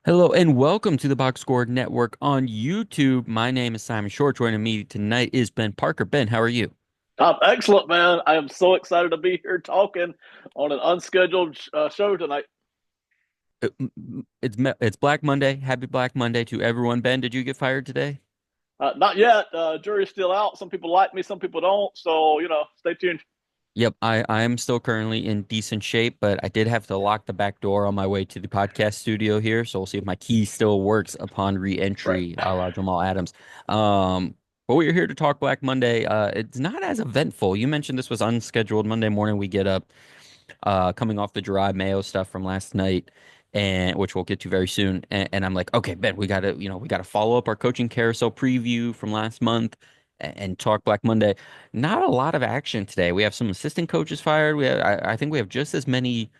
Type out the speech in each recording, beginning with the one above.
Hello and welcome to the Box Score Network on YouTube. My name is Simon Short. Joining me tonight is Ben Parker. Ben, how are you? Excellent, man. I am so excited to be here talking on an unscheduled show tonight. It's Black Monday. Happy Black Monday to everyone. Ben, did you get fired today? Not yet. Jury's still out. Some people like me, some people don't. So, stay tuned. Yep, I am still currently in decent shape, but I did have to lock the back door on my way to the podcast studio here, so we'll see if my key still works upon Right. re-entry, a la Jamal Adams. Um, but we're here to talk Black Monday. It's not as eventful. You mentioned this was unscheduled. Monday morning we get up. Coming off the Gerard Mayo stuff from last night, and which we'll get to very soon. And I'm like, okay, Ben, we gotta follow up our coaching carousel preview from last month and talk Black Monday. Not a lot of action today. We have some assistant coaches fired. I think we have just as many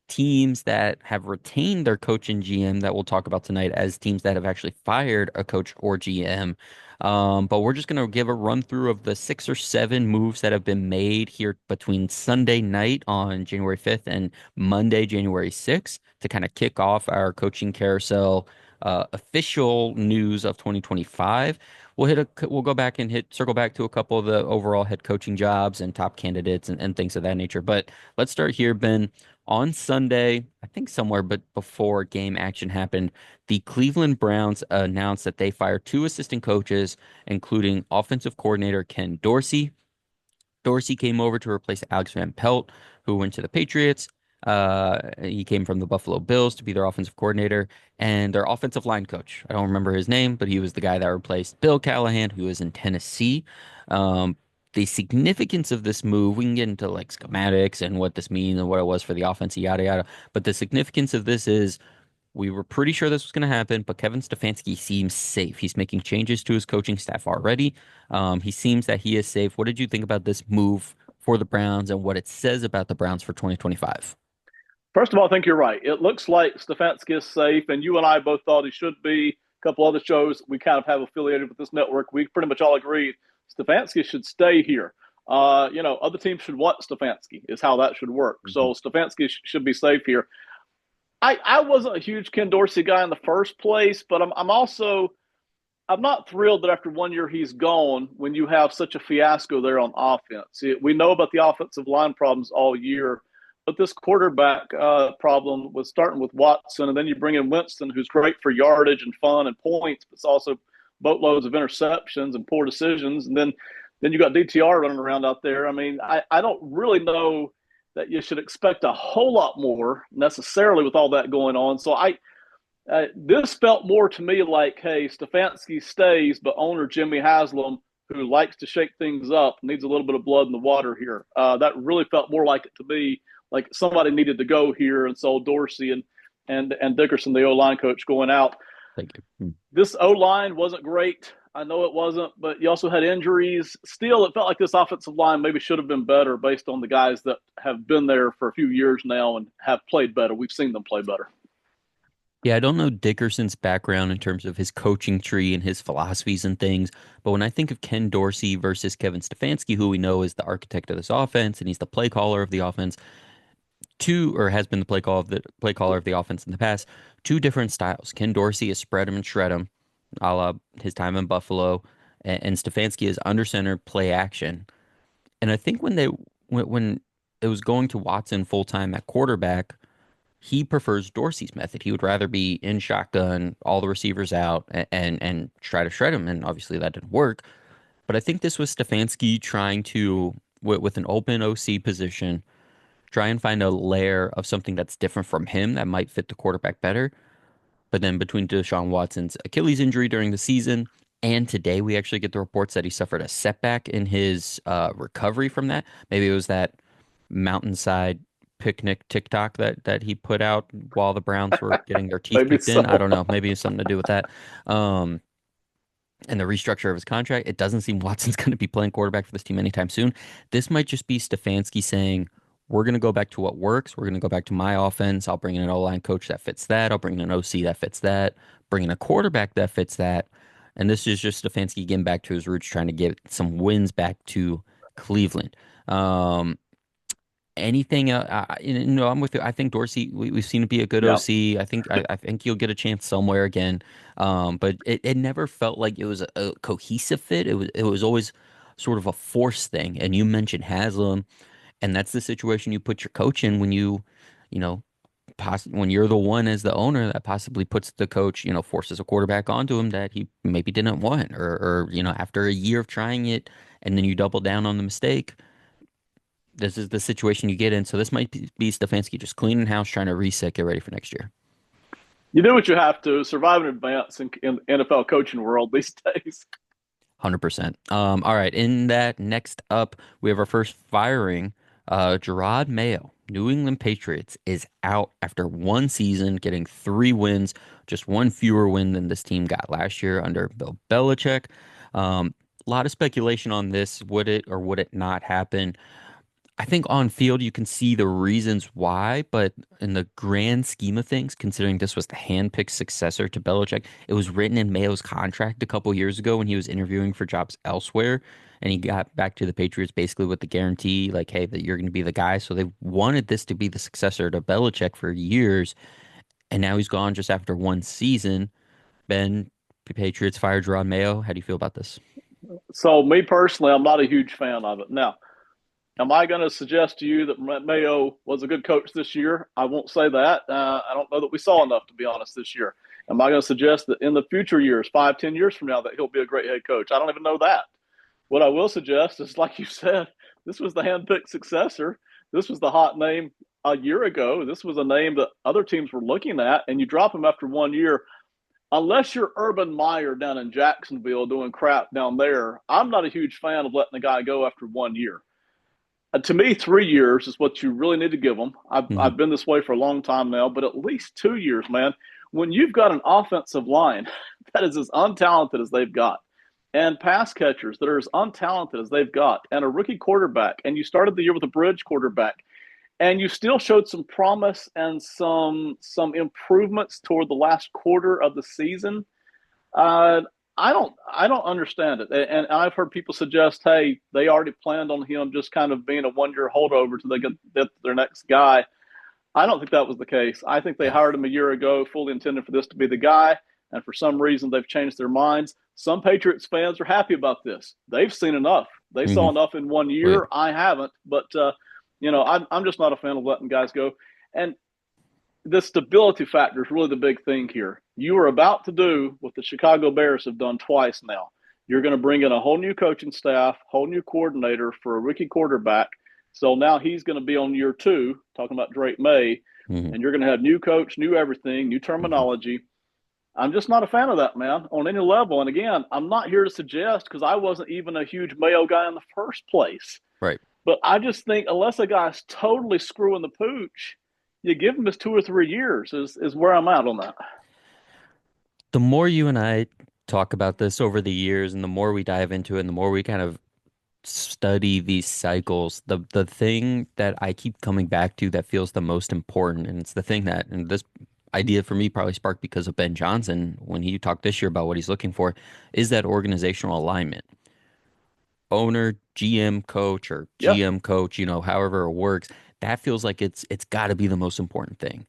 teams that have retained their coach and GM that we'll talk about tonight as teams that have actually fired a coach or GM. But we're just going to give a run through of the 6 or 7 moves that have been made here between Sunday night on January 5th and Monday, January 6th to kind of kick off our coaching carousel official news of 2025. We'll go back and circle back to a couple of the overall head coaching jobs and top candidates and things of that nature. But let's start here, Ben. On Sunday, I think somewhere but before game action happened, the Cleveland Browns announced that they fired 2 assistant coaches, including offensive coordinator Ken Dorsey. Dorsey came over to replace Alex Van Pelt, who went to the Patriots. He came from the Buffalo Bills to be their offensive coordinator and their offensive line coach. I don't remember his name, but he was the guy that replaced Bill Callahan, who was in Tennessee. Um, the significance of this move, we can get into like schematics and what this means and what it was for the offense, yada yada. But the significance of this is we were pretty sure this was going to happen, but Kevin Stefanski seems safe. He's making changes to his coaching staff already. He seems that he is safe. What did you think about this move for the Browns and what it says about the Browns for 2025? First of all, I think you're right. It looks like Stefanski is safe, and you and I both thought he should be. A couple other shows we kind of have affiliated with this network. We pretty much all agreed Stefanski should stay here. Other teams should want Stefanski, is how that should work. Mhm. So Stefanski should be safe here. I wasn't a huge Ken Dorsey guy in the first place, but I'm not thrilled that after 1 year he's gone when you have such a fiasco there on offense. We know about the offensive line problems all year, but this quarterback problem was starting with Watson, and then you bring in Winston, who's great for yardage and fun and points, but it's also boatloads of interceptions and poor decisions. And then you got DTR running around out there. I mean, I don't really know that you should expect a whole lot more necessarily with all that going on. So this felt more to me like, hey, Stefanski stays, but owner Jimmy Haslam, who likes to shake things up, needs a little bit of blood in the water here. That really felt more like it to me, like somebody needed to go here, and so Dorsey and Dickerson, the O line coach, going out. Thank you. This O line wasn't great. I know it wasn't, but you also had injuries. Still, it felt like this offensive line maybe should have been better based on the guys that have been there for a few years now and have played better. We've seen them play better. Yeah, I don't know Dickerson's background in terms of his coaching tree and his philosophies and things, but when I think of Ken Dorsey versus Kevin Stefanski, who we know is the architect of this offense and he's the play caller of the offense, two or has been the play caller of the offense in the past, two different styles. Ken Dorsey is spread him and shred him, a la his time in Buffalo, and Stefanski is under center play action. And I think when it was going to Watson full time at quarterback, he prefers Dorsey's method. He would rather be in shotgun, all the receivers out, and try to shred him. And obviously that didn't work. But I think this was Stefanski trying to, with an open OC position, try and find a layer of something that's different from him that might fit the quarterback better. But then between Deshaun Watson's Achilles injury during the season and today, we actually get the reports that he suffered a setback in his recovery from that. Maybe it was that mountainside picnic TikTok that he put out while the Browns were getting their teeth Maybe kicked in. I so. don't know. Maybe it's something to do with that. Um, and the restructure of his contract. It doesn't seem Watson's going to be playing quarterback for this team anytime soon. This might just be Stefanski saying, we're going to go back to what works. We're going to go back to my offense. I'll bring in an O-line coach that fits that. I'll bring in an OC that fits that. Bring in a quarterback that fits that. And this is just Stefanski getting back to his roots, trying to get some wins back to Cleveland. Um, anything I'm with you. I think Dorsey, we've seen him be a good Yeah. OC. I think you'll get a chance somewhere again. But it never felt like it was a cohesive fit. It was always sort of a force thing. And you mentioned Haslam, and that's the situation you put your coach in when you know, when you're the one as the owner that possibly puts the coach, forces a quarterback onto him that he maybe didn't want, or after a year of trying it, and then you double down on the mistake. This is the situation you get in. So this might be Stefanski just cleaning house, trying to reset, get ready for next year. You do what you have to survive and advance in NFL coaching world these days. 100%. All right. In that, next up, we have our first firing. Gerard Mayo, New England Patriots, is out after one season, getting 3 wins, just one fewer win than this team got last year under Bill Belichick. A lot of speculation on this. Would it or would it not happen? I think on field you can see the reasons why, but in the grand scheme of things, considering this was the handpicked successor to Belichick, it was written in Mayo's contract a couple years ago when he was interviewing for jobs elsewhere, and he got back to the Patriots basically with the guarantee, like, hey, that you're going to be the guy. So they wanted this to be the successor to Belichick for years, and now he's gone just after one season. Ben, the Patriots fired Ron Mayo. How do you feel about this? So, me personally, I'm not a huge fan of it. Now, am I going to suggest to you that Mayo was a good coach this year? I won't say that. I don't know that we saw enough, to be honest, this year. Am I going to suggest that in the future years, 5, 10 years from now, that he'll be a great head coach? I don't even know that. What I will suggest is, like you said, this was the handpicked successor. This was the hot name a year ago. This was a name that other teams were looking at, and you drop him after one year. Unless you're Urban Meyer down in Jacksonville doing crap down there, I'm not a huge fan of letting the guy go after one year. To me, 3 years is what you really need to give them. Hmm. I've been this way for a long time now, but at least 2 years, man. When you've got an offensive line that is as untalented as they've got, and pass catchers that are as untalented as they've got, and a rookie quarterback, and you started the year with a bridge quarterback, and you still showed some promise and some improvements toward the last quarter of the season. Uh, I don't understand it, and I've heard people suggest, hey, they already planned on him just kind of being a 1 year holdover till they get their next guy. I don't think that was the case. I think they Yeah. hired him a year ago, fully intended for this to be the guy, and for some reason they've changed their minds. Some Patriots fans are happy about this. They've seen enough. They Hmm. saw enough in one Well, yeah. year. I haven't, but I'm just not a fan of letting guys go. And the stability factor is really the big thing here. You are about to do what the Chicago Bears have done twice now. You're going to bring in a whole new coaching staff, whole new coordinator for a rookie quarterback. So now he's going to be on year two, talking about Drake May, Hmm. and you're going to have new coach, new everything, new Hmm. terminology. I'm just not a fan of that, man, on any level. And again, I'm not here to suggest because I wasn't even a huge Mayo guy in the first place. Right. But I just think unless a guy's totally screwing the pooch, you give him his 2 or 3 years is where I'm at on that. The more you and I talk about this over the years, and the more we dive into it, and the more we kind of study these cycles, the thing that I keep coming back to that feels the most important, and it's the thing that, and this idea for me probably sparked because of Ben Johnson when he talked this year about what he's looking for, is that organizational alignment. Owner, GM, coach, or Yeah. GM, coach, however it works, that feels like it's got to be the most important thing.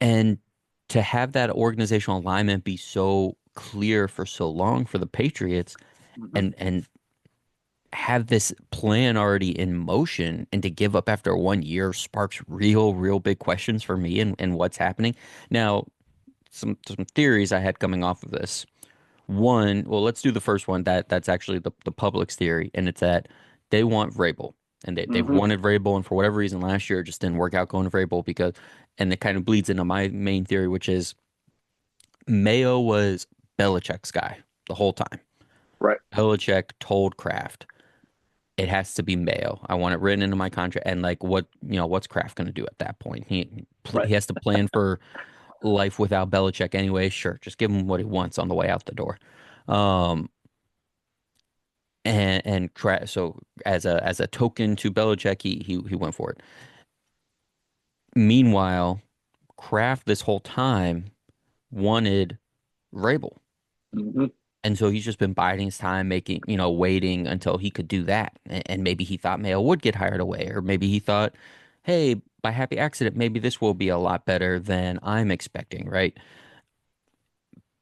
And to have that organizational alignment be so clear for so long for the Patriots, Mm-hmm. and have this plan already in motion, and to give up after one year sparks real big questions for me and what's happening. Now, some theories I had coming off of this. One, well, let's do the first one. That's actually the public's theory, and it's that they want Vrabel. And they've Mm-hmm. wanted Vrabel, and for whatever reason last year it just didn't work out going to Vrabel because, and it kind of bleeds into my main theory, which is Mayo was Belichick's guy the whole time. Right. Belichick told Kraft, it has to be Mayo. I want it written into my contract. And like, what's Kraft going to do at that point? Right. He has to plan for life without Belichick anyway. Sure, just give him what he wants on the way out the door. Um, so as a token to Belichick, he went for it. Meanwhile, Kraft this whole time wanted Vrabel. Mm-hmm. And so he's just been biding his time, making, waiting until he could do that. And maybe he thought Mayo would get hired away, or maybe he thought, hey, by happy accident, maybe this will be a lot better than I'm expecting, right?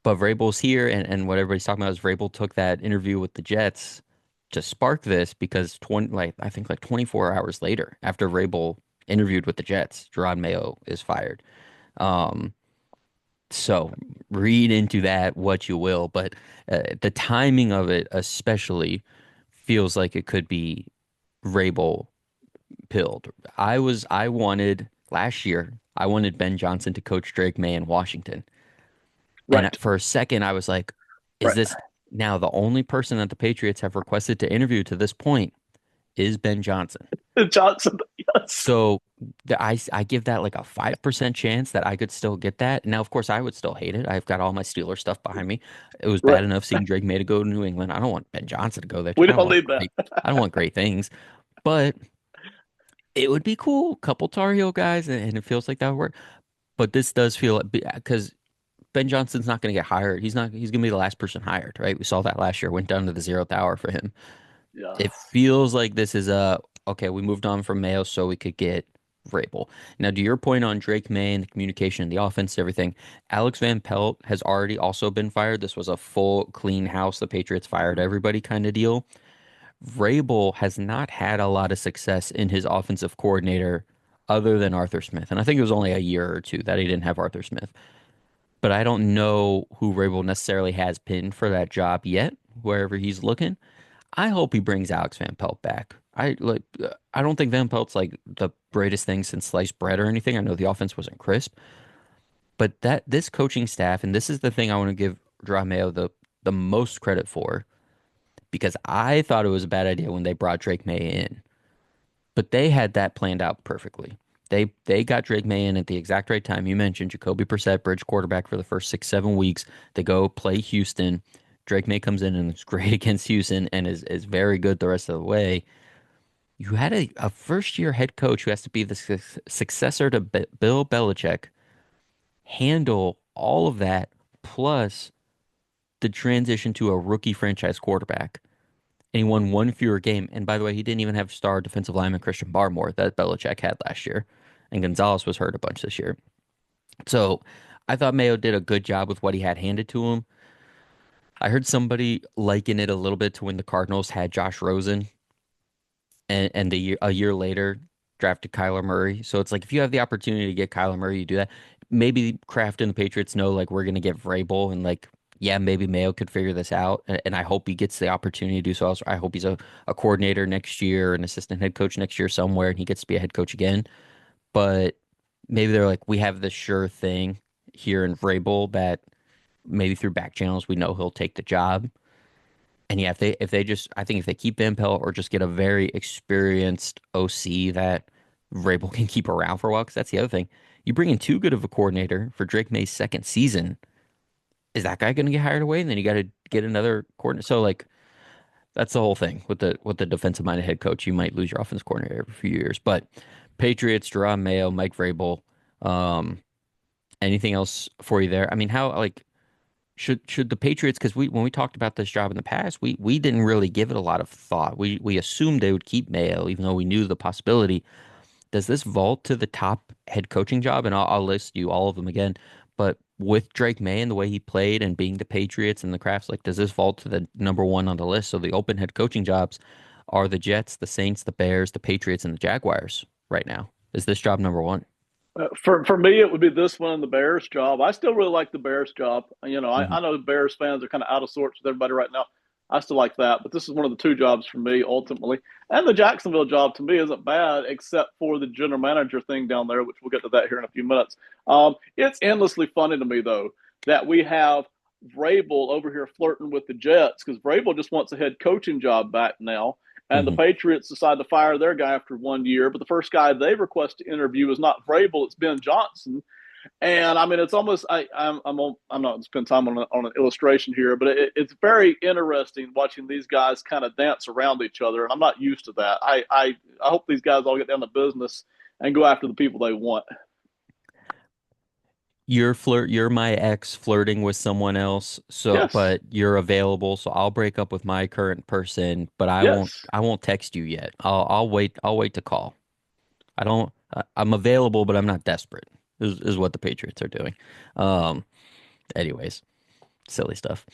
But Vrabel's here, and what everybody's talking about is Vrabel took that interview with the Jets to spark this because I think like 24 hours later, after Vrabel interviewed with the Jets, Gerard Mayo is fired. Um, so read into that what you will, but the timing of it especially feels like it could be Vrabel pilled. I wanted last year, I wanted Ben Johnson to coach Drake May in Washington. And Right, for a second, I was like, is right. this now the only person that the Patriots have requested to interview to this point is Ben Johnson? Johnson, yes. So I give that like a 5% chance that I could still get that. Now, of course, I would still hate it. I've got all my Steelers stuff behind me. It was bad Right. enough seeing Drake May to go to New England. I don't want Ben Johnson to go there. We don't need that. I don't want great things, but it would be cool. Couple Tar Heel guys, and it feels like that would work. But this does feel because Ben Johnson's not going to get hired. He's going to be the last person hired, right? We saw that last year, went down to the zeroth hour for him. Yeah. It feels like this is okay, we moved on from Mayo so we could get Vrabel. Now, to your point on Drake May and the communication, the offense, everything, Alex Van Pelt has already also been fired. This was a full clean house. The Patriots fired everybody kind of deal. Vrabel has not had a lot of success in his offensive coordinator other than Arthur Smith. And I think it was only a year or two that he didn't have Arthur Smith. But I don't know who Vrabel necessarily has pinned for that job yet, wherever he's looking. I hope he brings Alex Van Pelt back. I don't think Van Pelt's like the greatest thing since sliced bread or anything. I know the offense wasn't crisp, but that this coaching staff, and this is the thing I want to give Mayo the most credit for, because I thought it was a bad idea when they brought Drake May in, but they had that planned out perfectly. They got Drake May in at the exact right time. You mentioned Jacoby Brissett, bridge quarterback for the first 6, 7 weeks. They go play Houston. Drake May comes in and is great against Houston and is very good the rest of the way. You had a first year head coach who has to be the successor to Bill Belichick handle all of that, plus the transition to a rookie franchise quarterback. And he won one fewer game. And by the way, he didn't even have star defensive lineman Christian Barmore that Belichick had last year. And Gonzalez was hurt a bunch this year. So I thought Mayo did a good job with what he had handed to him. I heard somebody liken it a little bit to when the Cardinals had Josh Rosen and a year later drafted Kyler Murray. So it's like if you have the opportunity to get Kyler Murray, you do that. Maybe Kraft and the Patriots know like we're gonna get Vrabel and like yeah, maybe Mayo could figure this out. And I hope he gets the opportunity to do so. I hope he's a coordinator next year, an assistant head coach next year somewhere, and he gets to be a head coach again. But maybe they're like, we have this sure thing here in Vrabel that maybe through back channels we know he'll take the job. And yeah, if they just I think if they keep Van Pelt or just get a very experienced OC that Vrabel can keep around for a while, because that's the other thing. You bring in too good of a coordinator for Drake May's second season. Is that guy going to get hired away? And then you got to get another coordinator. So like that's the whole thing with the defensive minded head coach. You might lose your offense coordinator every few years. But Patriots, Jerome Mayo, Mike Vrabel. Um, anything else for you there? I mean, how like should the Patriots, because we when we talked about this job in the past, we didn't really give it a lot of thought. We assumed they would keep Mayo, even though we knew the possibility. Does this vault to the top head coaching job? And I'll list you all of them again. But with Drake May and the way he played and being the Patriots and the Crafts, like does this vault to the number one on the list? So the open head coaching jobs are the Jets, the Saints, the Bears, the Patriots, and the Jaguars right now. Is this job number one? For me, it would be this one and the Bears job. I still really like the Bears job. You know, Hmm. I know Bears fans are kind of out of sorts with everybody right now. I still like that, but this is one of the two jobs for me ultimately. And the Jacksonville job to me isn't bad, except for the general manager thing down there, which we'll get to that here in a few minutes. It's endlessly funny to me though that we have Vrabel over here flirting with the Jets because Vrabel just wants a head coaching job back now. And the Hmm. Patriots decide to fire their guy after 1 year. But the first guy they request to interview is not Vrabel, it's Ben Johnson. And I mean, it's almost I'm not going to spend time on an illustration here, but it's very interesting watching these guys kind of dance around each other, and I'm not used to that. I hope these guys all get down to business and go after the people they want. you're my ex flirting with someone else, so Yes, but you're available, so I'll break up with my current person, but yes. I won't text you yet. I'll wait to call. I'm available, but I'm not desperate. Is what the Patriots are doing. Um, anyways. Silly stuff.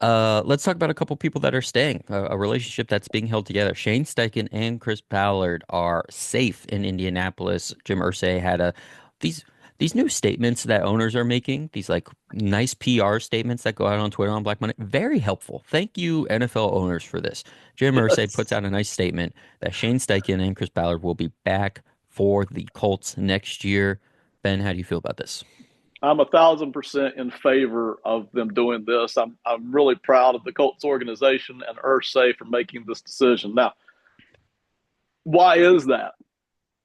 Let's talk about a couple people that are staying, a relationship that's being held together. Shane Steichen and Chris Ballard are safe in Indianapolis. Jim Irsay had these these new statements that owners are making, these like nice PR statements that go out on Twitter on Black Monday. Very helpful. Thank you, NFL owners, for this. Jim Irsay Yes. puts out a nice statement that Shane Steichen and Chris Ballard will be back for the Colts next year. Ben, how do you feel about this? I'm 1,000% in favor of them doing this. I'm really proud of the Colts organization and Ursay for making this decision. Now, why is that?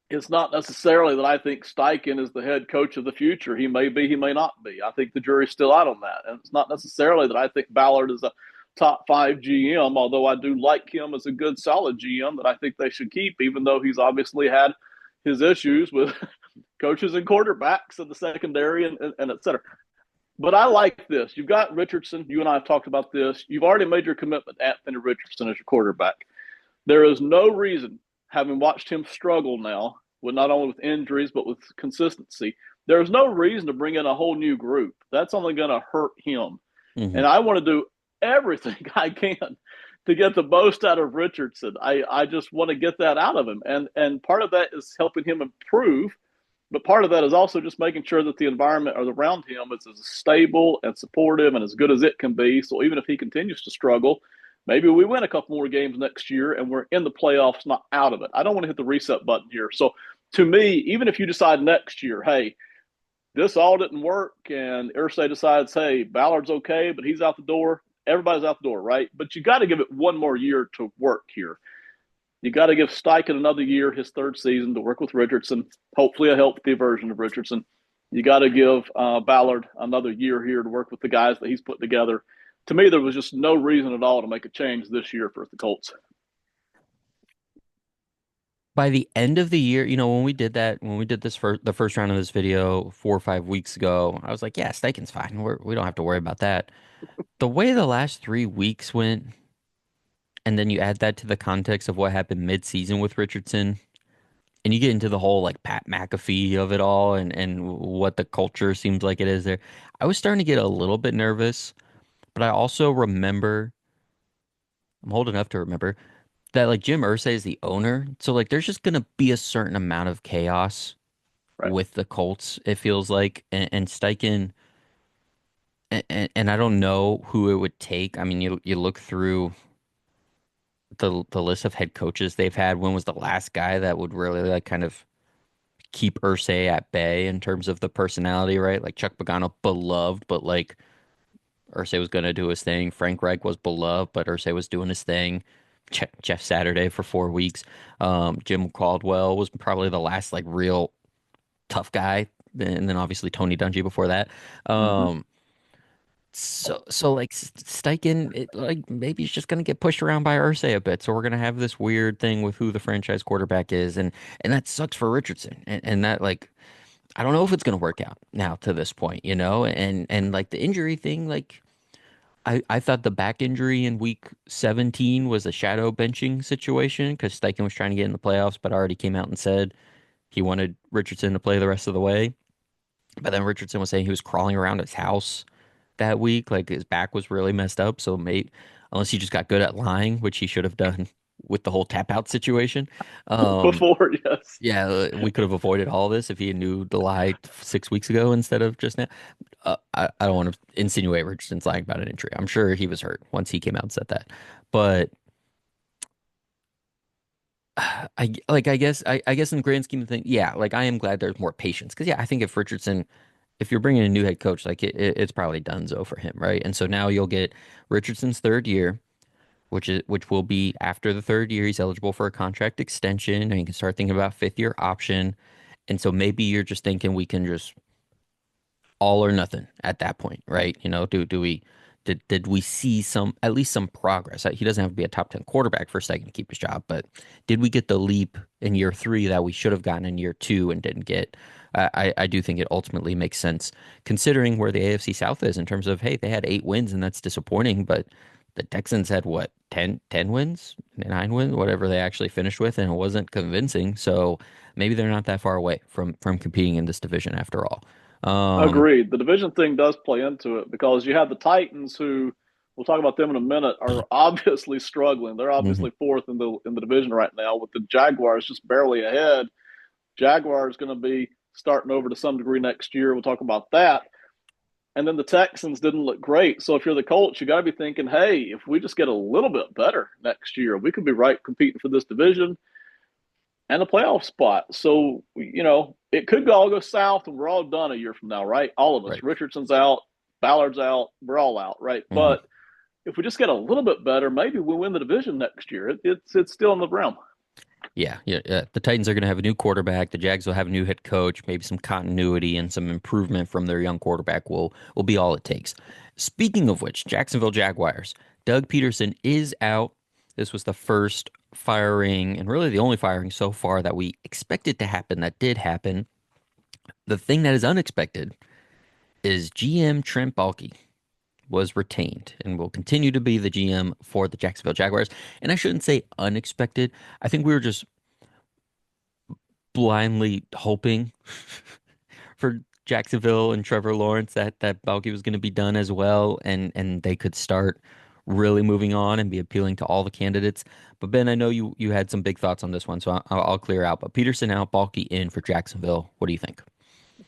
It's not necessarily that I think Steichen is the head coach of the future. He may be, he may not be. I think the jury's still out on that. And it's not necessarily that I think Ballard is a top five GM, although I do like him as a good, solid GM that I think they should keep, even though he's obviously had his issues with coaches and quarterbacks in the secondary and et cetera. But I like this. You've got Richardson. You and I have talked about this. You've already made your commitment to Anthony Richardson as your quarterback. There is no reason, having watched him struggle now, with not only with injuries but with consistency, there's no reason to bring in a whole new group. That's only going to hurt him. Hmm. And I want to do everything I can to get the most out of Richardson. I just want to get that out of him. And part of that is helping him improve, but part of that is also just making sure that the environment around him is as stable and supportive and as good as it can be. So even if he continues to struggle, maybe we win a couple more games next year and we're in the playoffs, not out of it. I don't want to hit the reset button here. So to me, even if you decide next year, hey, this all didn't work, and Irsay decides, hey, Ballard's okay, but he's out the door. Everybody's out the door, right? But you got to give it one more year to work here. You got to give Steichen another year, his third season, to work with Richardson, hopefully a healthy version of Richardson. You got to give Ballard another year here to work with the guys that he's put together. To me, there was just no reason at all to make a change this year for the Colts. By the end of the year, when we did that, when we did this for the first round of this video 4 or 5 weeks ago, I was like, yeah, Steichen's fine. We don't have to worry about that. The way the last 3 weeks went, and then you add that to the context of what happened mid-season with Richardson, and you get into the whole like Pat McAfee of it all and what the culture seems like it is there. I was starting to get a little bit nervous, but I also remember, I'm old enough to remember that like Jim Irsay is the owner. So like there's just gonna be a certain amount of chaos Right. with the Colts, it feels like, and Steichen, and I don't know who it would take. I mean, you look through the list of head coaches they've had. When was the last guy that would really like kind of keep Irsay at bay in terms of the personality, right? Like Chuck Pagano, beloved, but like Irsay was gonna do his thing. Frank Reich was beloved, but Irsay was doing his thing. Jeff Saturday for 4 weeks. Jim Caldwell was probably the last like real tough guy, and then obviously Tony Dungy before that. Mm-hmm. Um, so like Steichen, like maybe he's just gonna get pushed around by Irsay a bit. So we're gonna have this weird thing with who the franchise quarterback is, and that sucks for Richardson, and that like I don't know if it's gonna work out now to this point, and like the injury thing, like. I thought the back injury in week 17 was a shadow benching situation because Steichen was trying to get in the playoffs, but already came out and said he wanted Richardson to play the rest of the way. But then Richardson was saying he was crawling around his house that week, like his back was really messed up. So maybe unless he just got good at lying, which he should have done with the whole tap out situation. Um, Before, yes. yeah, we could have avoided all this if he knew the lie 6 weeks ago instead of just now. I don't want to insinuate Richardson's lying about an injury. I'm sure he was hurt once he came out and said that. But I guess in the grand scheme of things, yeah, like I am glad there's more patience because yeah, I think if you're bringing a new head coach, like it's probably donezo for him, right? And so now you'll get Richardson's third year, which will be after the third year, he's eligible for a contract extension, and you can start thinking about fifth year option. And so maybe you're just thinking we can just all or nothing at that point, right? Do we Did we see some at least some progress? He doesn't have to be a top 10 quarterback for a second to keep his job, but did we get the leap in year three that we should have gotten in year two and didn't get? I do think it ultimately makes sense considering where the AFC South is in terms of, hey, they had 8 wins and that's disappointing, but the Texans had what, 10 wins, 9 wins, whatever they actually finished with, and it wasn't convincing. So maybe they're not that far away from competing in this division after all. Um, Agreed. The division thing does play into it because you have the Titans, who we'll talk about them in a minute, are obviously struggling. They're mhm. obviously fourth in the division right now, with the Jaguars just barely ahead. Jaguars going to be starting over to some degree next year. We'll talk about that. And then the Texans didn't look great. So if you're the Colts, you got to be thinking, hey, if we just get a little bit better next year, we could be right competing for this division and a playoff spot. So, it could all go south and we're all done a year from now, right? All of us. Right. Richardson's out, Ballard's out, we're all out, right? Mhm. But if we just get a little bit better, maybe we win the division next year. It's still in the realm. Yeah, yeah, yeah. The Titans are going to have a new quarterback. The Jags will have a new head coach. Maybe some continuity and some improvement from their young quarterback will be all it takes. Speaking of which, Jacksonville Jaguars. Doug Peterson is out. This was the first firing and really the only firing so far that we expected to happen that did happen. The thing that is unexpected is GM Trent Baalke was retained and will continue to be the GM for the Jacksonville Jaguars. And I shouldn't say unexpected. I think we were just blindly hoping for Jacksonville and Trevor Lawrence that Baalke was going to be done as well, and they could start really moving on and be appealing to all the candidates. But Ben, I know you had some big thoughts on this one, so I'll clear out. But Peterson out, Baalke in for Jacksonville. What do you think?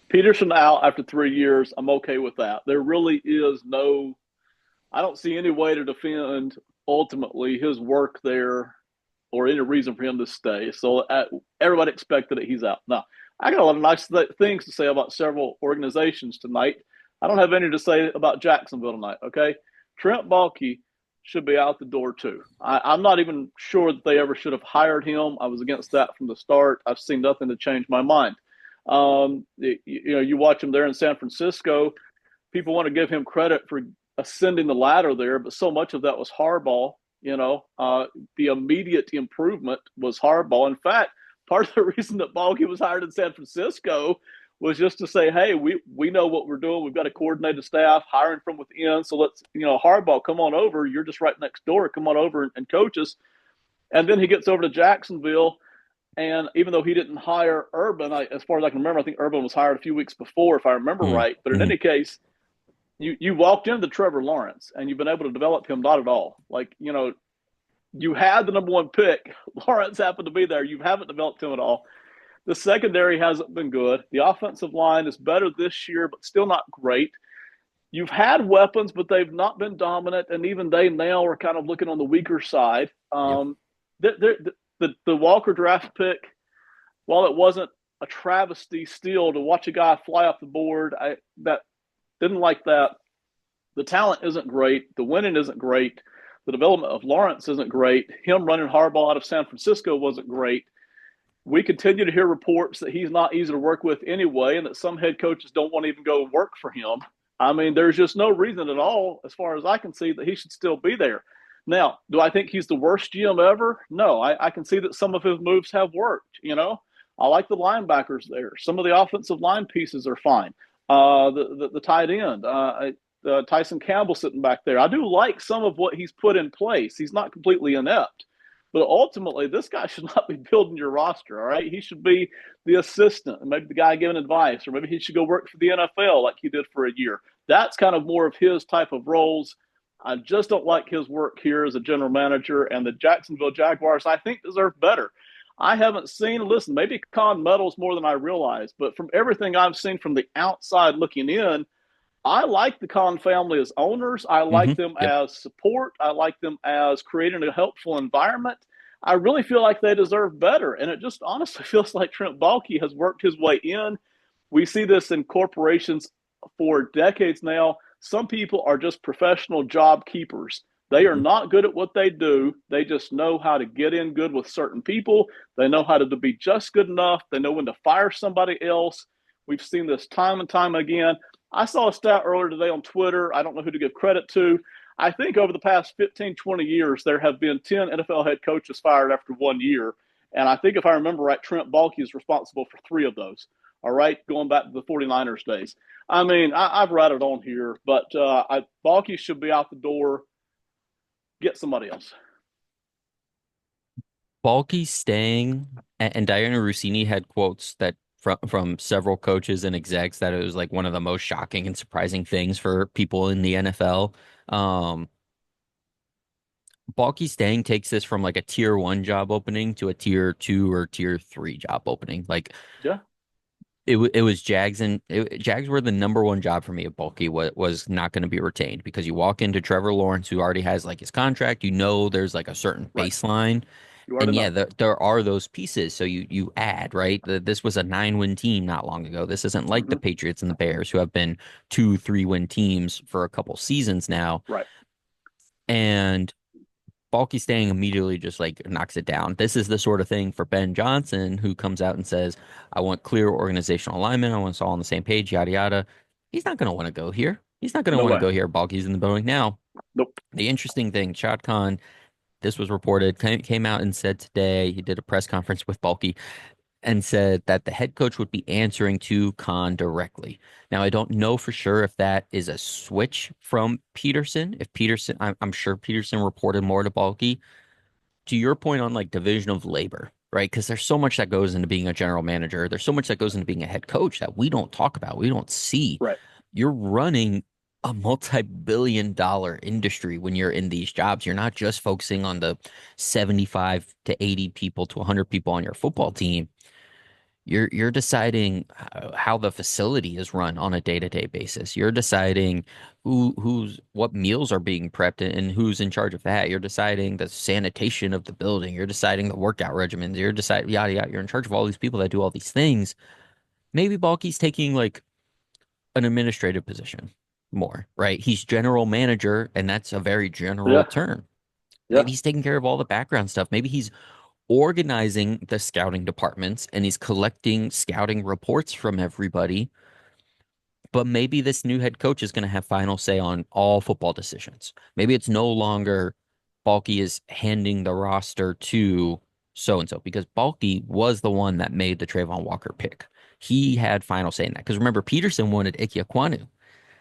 Peterson out after 3 years. I'm okay with that. There really is I don't see any way to defend ultimately his work there or any reason for him to stay. So everybody expected it. He's out. Now, I got a lot of nice things to say about several organizations tonight. I don't have any to say about Jacksonville tonight, okay? Trent Baalke should be out the door too. I'm not even sure that they ever should have hired him. I was against that from the start. I've seen nothing to change my mind. You watch him there in San Francisco. People want to give him credit for ascending the ladder there, but so much of that was Harbaugh. The immediate improvement was Harbaugh. In fact, part of the reason that Baalke was hired in San Francisco was just to say, hey, we know what we're doing. We've got a coordinated staff, hiring from within. So let's, Harbaugh, come on over. You're just right next door. Come on over and coach us. And then he gets over to Jacksonville. And even though he didn't hire Urban, as far as I can remember, I think Urban was hired a few weeks before, if I remember right. But in Mm-hmm. any case, you walked into Trevor Lawrence and you've been able to develop him not at all. Like, you had the number one pick. Lawrence happened to be there. You haven't developed him at all. The secondary hasn't been good. The offensive line is better this year, but still not great. You've had weapons, but they've not been dominant, and even they now are kind of looking on the weaker side. Yep. The Walker draft pick, while it wasn't a travesty still to watch a guy fly off the board, that didn't like that. The talent isn't great. The winning isn't great. The development of Lawrence isn't great. Him running Harbaugh out of San Francisco wasn't great. We continue to hear reports that he's not easy to work with anyway, and that some head coaches don't want to even go work for him. I mean, there's just no reason at all, as far as I can see, that he should still be there. Now, do I think he's the worst GM ever? No, I can see that some of his moves have worked. I like the linebackers there. Some of the offensive line pieces are fine. The tight end, Tyson Campbell sitting back there. I do like some of what he's put in place. He's not completely inept. But ultimately, this guy should not be building your roster, all right? He should be the assistant, and maybe the guy giving advice, or maybe he should go work for the NFL like he did for a year. That's kind of more of his type of roles. I just don't like his work here as a general manager, and the Jacksonville Jaguars, I think, deserve better. I haven't seen, listen, maybe Con meddles more than I realize, but from everything I've seen from the outside looking in, I like the Khan family as owners. I Mm-hmm. like them Yep. as support. I like them as creating a helpful environment. I really feel like they deserve better. And it just honestly feels like Trent Baalke has worked his way in. We see this in corporations for decades now. Some people are just professional job keepers. They are Mm-hmm. not good at what they do. They just know how to get in good with certain people. They know how to be just good enough. They know when to fire somebody else. We've seen this time and time again. I saw a stat earlier today on Twitter. I don't know who to give credit to. I think over the past 15, 20 years, there have been 10 NFL head coaches fired after 1 year. And I think if I remember right, Trent Baalke is responsible for three of those. All right, going back to the 49ers days. I mean, I've rattled on here, but Baalke should be out the door. Get somebody else. Balky staying, and Diana Rossini had quotes that from several coaches and execs that it was like one of the most shocking and surprising things for people in the NFL. Um, Balky staying takes this from like a tier one job opening to a tier two or tier three job opening. Like Yeah, it was Jags and Jags were the number one job for me if Bulky was not going to be retained because you walk into Trevor Lawrence who already has like his contract, you know there's like a certain right. baseline, You already and yeah, know. there are those pieces. So you add right. This was a 9-win team not long ago. This isn't like the Mm-hmm. Patriots and the Bears who have been 2 3 win teams for a couple seasons now, Right. and Balky staying immediately just like knocks it down. This is the sort of thing for Ben Johnson, who comes out and says, I want clear organizational alignment. I want us all on the same page, yada, yada. He's not going to want to go here. He's not going to No want to way. go here. Balky's in the building. Now, Nope. the interesting thing, Shad Khan, this was reported, came out and said today, he did a press conference with Balky and said that the head coach would be answering to Khan directly. Now, I don't know for sure if that is a switch from Peterson. If Peterson, I'm sure Peterson reported more to Balky to your point on like division of labor, right? Because there's so much that goes into being a general manager. There's so much that goes into being a head coach that we don't talk about. We don't see. Right. You're running a multi-billion-dollar industry when you're in these jobs. You're not just focusing on the 75 to 80 people to 100 people on your football team. You're deciding how the facility is run on a day-to-day basis. You're deciding who's what meals are being prepped and who's in charge of that. You're deciding the sanitation of the building. You're deciding the workout regimens. You're deciding yada yada. You're in charge of all these people that do all these things. Maybe Balky's taking like an administrative position more, right? He's general manager, and that's a very general Yeah. term. Yeah. Maybe he's taking care of all the background stuff. Maybe he's organizing the scouting departments and he's collecting scouting reports from everybody. But maybe this new head coach is going to have final say on all football decisions. Maybe it's no longer Balky is handing the roster to so and so because Balky was the one that made the Trayvon Walker pick. He had final say in that. Because remember, Peterson wanted Ike Ekwonu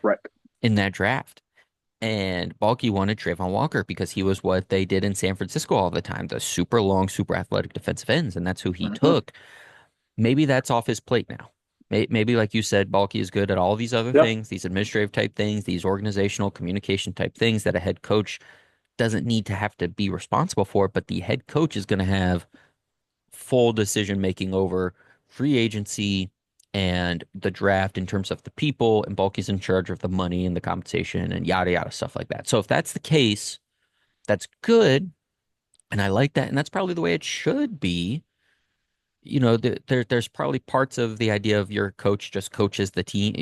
Right. in that draft. And Balky wanted Trayvon Walker because he was what they did in San Francisco all the time, the super long, super athletic defensive ends, and that's who he Mm-hmm. took. Maybe that's off his plate now. Maybe, like you said, Balky is good at all these other Yeah. things, these administrative type things, these organizational communication type things that a head coach doesn't need to have to be responsible for, but the head coach is going to have full decision making over free agency and the draft in terms of the people, and Balky's in charge of the money and the compensation and yada yada stuff like that. So if that's the case, that's good, and I like that, and that's probably the way it should be. There's probably parts of the idea of your coach just coaches the team,